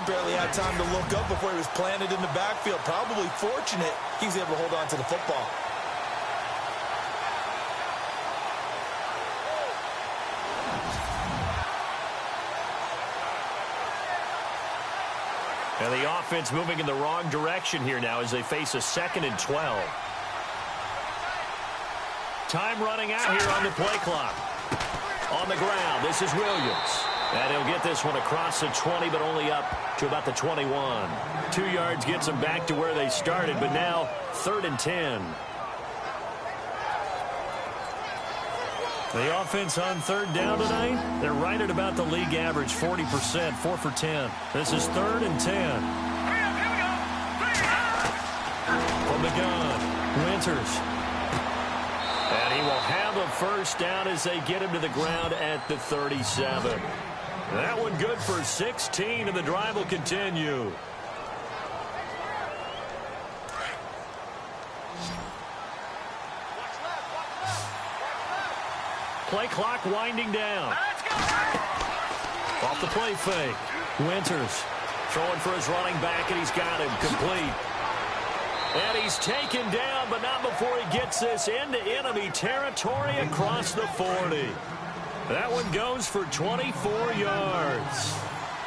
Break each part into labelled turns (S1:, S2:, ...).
S1: barely had time to look up before he was planted in the backfield. Probably fortunate he was able to hold on to the football.
S2: And the offense moving in the wrong direction here now as they face a 2nd and 12. Time running out here on the play clock. On the ground, this is Williams. And he'll get this one across the 20, but only up to about the 21. 2 yards gets them back to where they started, but now 3rd and 10. The offense on 3rd down tonight, they're right at about the league average, 40%, 4 for 10. This is 3rd and 10. From the gun, Winters. And he will have a first down as they get him to the ground at the 37. That one good for 16, and the drive will continue. Play clock winding down. Off the play fake. Winters throwing for his running back, and he's got him complete. And he's taken down, but not before he gets this into enemy territory across the 40. That one goes for 24 yards.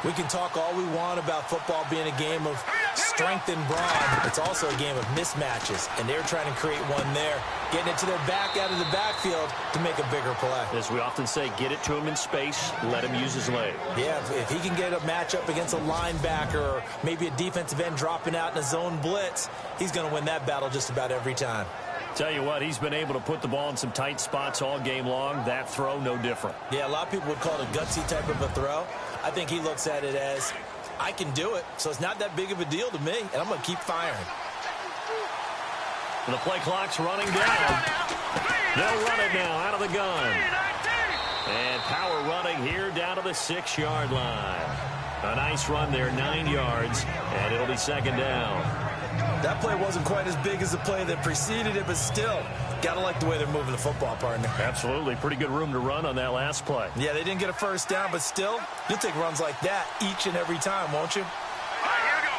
S1: We can talk all we want about football being a game of strength and brawn. It's also a game of mismatches, and they're trying to create one there, getting it to their back out of the backfield to make a bigger play.
S2: As we often say, get it to him in space, let him use his leg.
S1: Yeah, if he can get a matchup against a linebacker or maybe a defensive end dropping out in a zone blitz, he's going to win that battle just about every time.
S2: Tell you what, he's been able to put the ball in some tight spots all game long. That throw, no different.
S1: Yeah, a lot of people would call it a gutsy type of a throw. I think he looks at it as, I can do it, so it's not that big of a deal to me, and I'm going to keep firing.
S2: And the play clock's running down. They'll run it now out of the gun. And power running here down to the 6-yard line. A nice run there, 9 yards, and it'll be 2nd down.
S1: That play wasn't quite as big as the play that preceded it, but still, got to like the way they're moving the football, partner.
S2: Absolutely. Pretty good room to run on that last play.
S1: Yeah, they didn't get a first down, but still, you'll take runs like that each and every time, won't you?
S3: All right, here we go.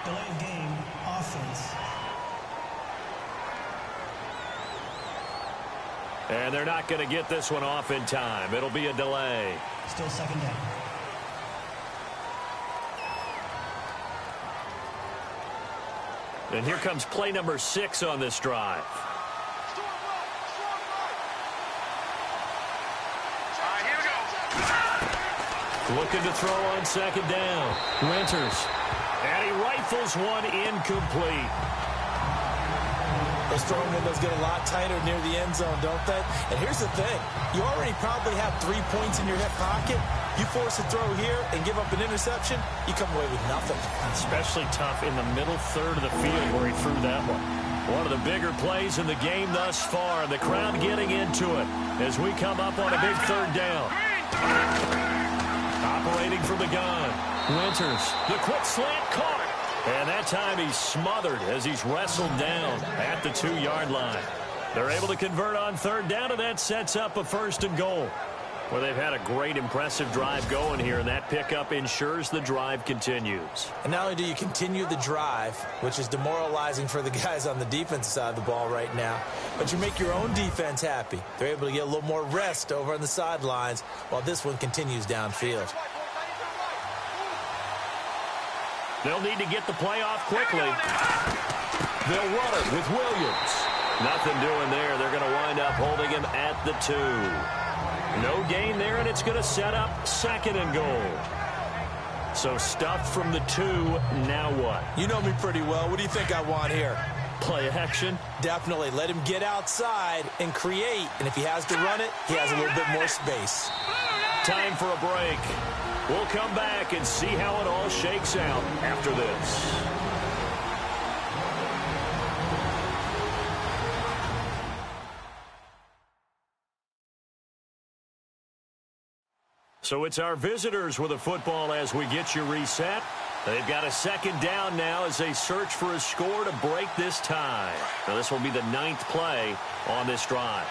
S3: 3-19.
S4: Delayed game, offense.
S2: And they're not going to get this one off in time. It'll be a delay.
S4: Still 2nd down.
S2: And here comes play number 6 on this drive.
S3: All right, here we go.
S2: Looking to throw on 2nd down. Winters. And he rifles one incomplete.
S1: Those throwing windows get a lot tighter near the end zone, don't they? And here's the thing. You already probably have 3 points in your hip pocket. You force a throw here and give up an interception, you come away with nothing.
S2: Especially tough in the middle third of the field where he threw that one. One of the bigger plays in the game thus far. The crowd getting into it as we come up on a big 3rd down. Operating from the gun. Winters, the quick slant caught. And that time he's smothered as he's wrestled down at the 2-yard line. They're able to convert on 3rd down, and that sets up a 1st and goal. Well, they've had a great, impressive drive going here, and that pickup ensures the drive continues.
S1: And not only do you continue the drive, which is demoralizing for the guys on the defensive side of the ball right now, but you make your own defense happy. They're able to get a little more rest over on the sidelines while this one continues downfield.
S2: They'll need to get the play off quickly. They'll run it with Williams. Nothing doing there. They're going to wind up holding him at the 2. No gain there, and it's going to set up 2nd and goal. So stuffed from the 2, now what?
S1: You know me pretty well. What do you think I want here?
S2: Play action?
S1: Definitely. Let him get outside and create. And if he has to run it, he has a little bit more space.
S2: Time for a break. We'll come back and see how it all shakes out after this. So it's our visitors with a football as we get you reset. They've got a second down now as they search for a score to break this tie. Now this will be the 9th play on this drive.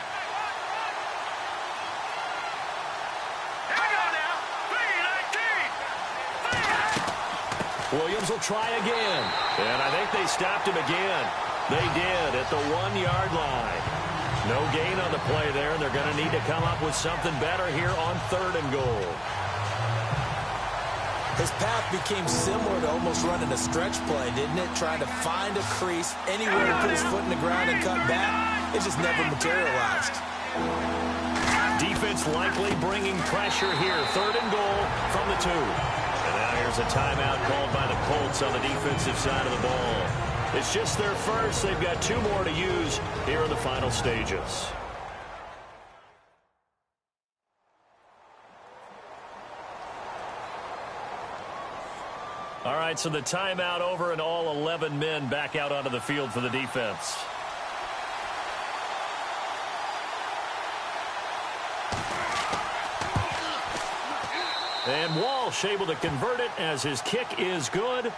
S2: Williams will try again. And I think they stopped him again. They did at the 1-yard line. No gain on the play there, and they're going to need to come up with something better here on 3rd and goal.
S1: His path became similar to almost running a stretch play, didn't it? Trying to find a crease, anywhere to put his foot in the ground and cut back. It just never materialized.
S2: Defense likely bringing pressure here. 3rd and goal from the 2. And now here's a timeout called by the Colts on the defensive side of the ball. It's just their first. They've got 2 more to use here in the final stages. All right, so the timeout over and all 11 men back out onto the field for the defense. And Walsh able to convert it as his kick is good.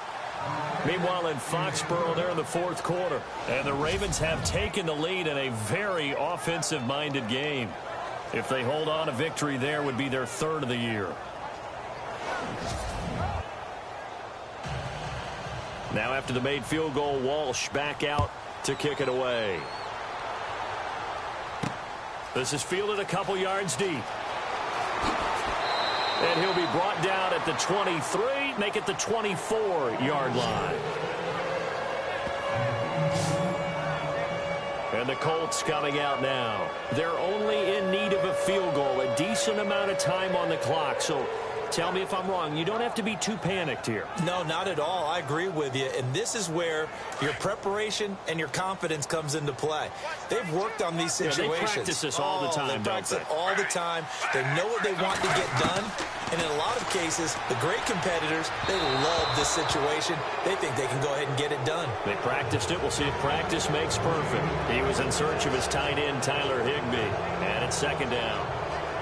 S2: Meanwhile, in Foxborough, they're in the 4th quarter. And the Ravens have taken the lead in a very offensive-minded game. If they hold on, a victory there would be their 3rd of the year. Now after the made field goal, Walsh back out to kick it away. This is fielded a couple yards deep. And he'll be brought down at the 23, make it the 24-yard line. And the Colts coming out now. They're only in need of a field goal, a decent amount of time on the clock. So tell me if I'm wrong. You don't have to be too panicked here.
S1: No, not at all. I agree with you. And this is where your preparation and your confidence comes into play. They've worked on these situations.
S2: Yeah, they practice this all the time,
S1: they practice it all the time. They know what they want to get done. And in a lot of cases, the great competitors, they love this situation. They think they can go ahead and get it done.
S2: They practiced it. We'll see if practice makes perfect. He was in search of his tight end, Tyler Higbee. And it's 2nd down.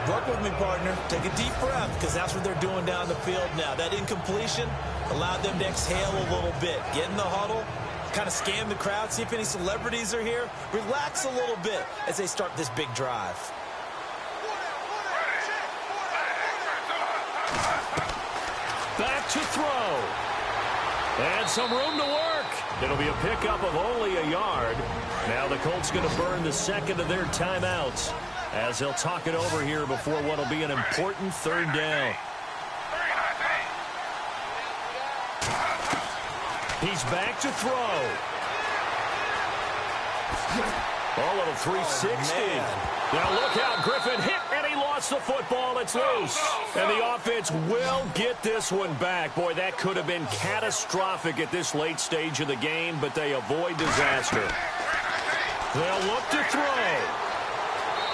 S1: Work with me, partner. Take a deep breath, because that's what they're doing down the field now. That incompletion allowed them to exhale a little bit. Get in the huddle, kind of scan the crowd, see if any celebrities are here. Relax a little bit as they start this big drive.
S2: Back to throw. And some room to work. It'll be a pickup of only a yard. Now the Colts going to burn the 2nd of their timeouts, as they'll talk it over here before what will be an important 3rd down. He's back to throw. Oh, little 360. Now look out, Griffin hit, and he lost the football. It's loose. And the offense will get this one back. Boy, that could have been catastrophic at this late stage of the game, but they avoid disaster. They'll look to throw.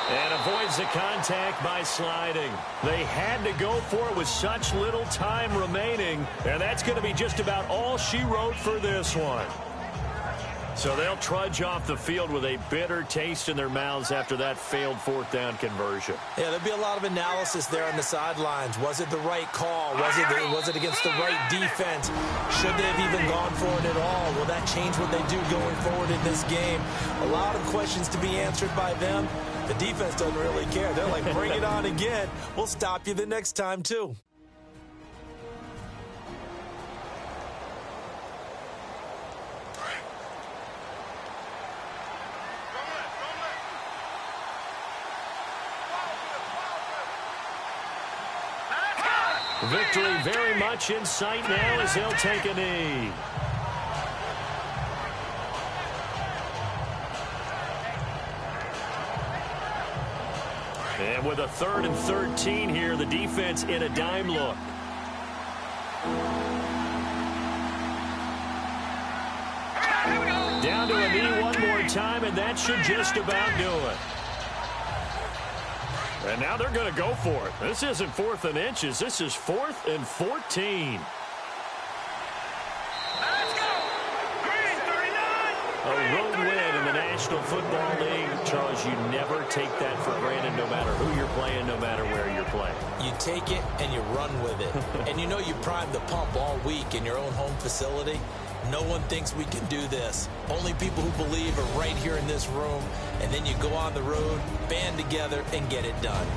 S2: And avoids the contact by sliding. They had to go for it with such little time remaining. And that's going to be just about all she wrote for this one. So they'll trudge off the field with a bitter taste in their mouths after that failed 4th down conversion.
S1: Yeah, there'll be a lot of analysis there on the sidelines. Was it the right call? Was it against the right defense? Should they have even gone for it at all? Will that change what they do going forward in this game? A lot of questions to be answered by them. The defense doesn't really care. They're like, bring it on again. We'll stop you the next time, too.
S2: Victory very much in sight now as they'll take a knee. And with a 3rd and 13 here, the defense in a dime look. Down to a knee one more time, and that should just about do it. And now they're going to go for it. This isn't 4th and inches. This is 4th and 14.
S3: Let's go! Green 39!
S2: A road win in the National National Football League, Charles, you never take that for granted no matter who you're playing, no matter where you're playing.
S1: You take it and you run with it. And you know you primed the pump all week in your own home facility. No one thinks we can do this. Only people who believe are right here in this room. And then you go on the road, band together, and get it done.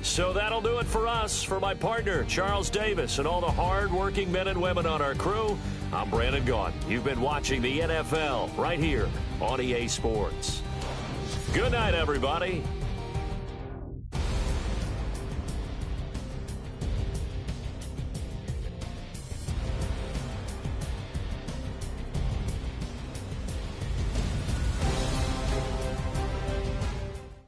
S2: So that'll do it for us. For my partner, Charles Davis, and all the hard-working men and women on our crew, I'm Brandon Gaudin. You've been watching the NFL right here on EA Sports. Good night, everybody.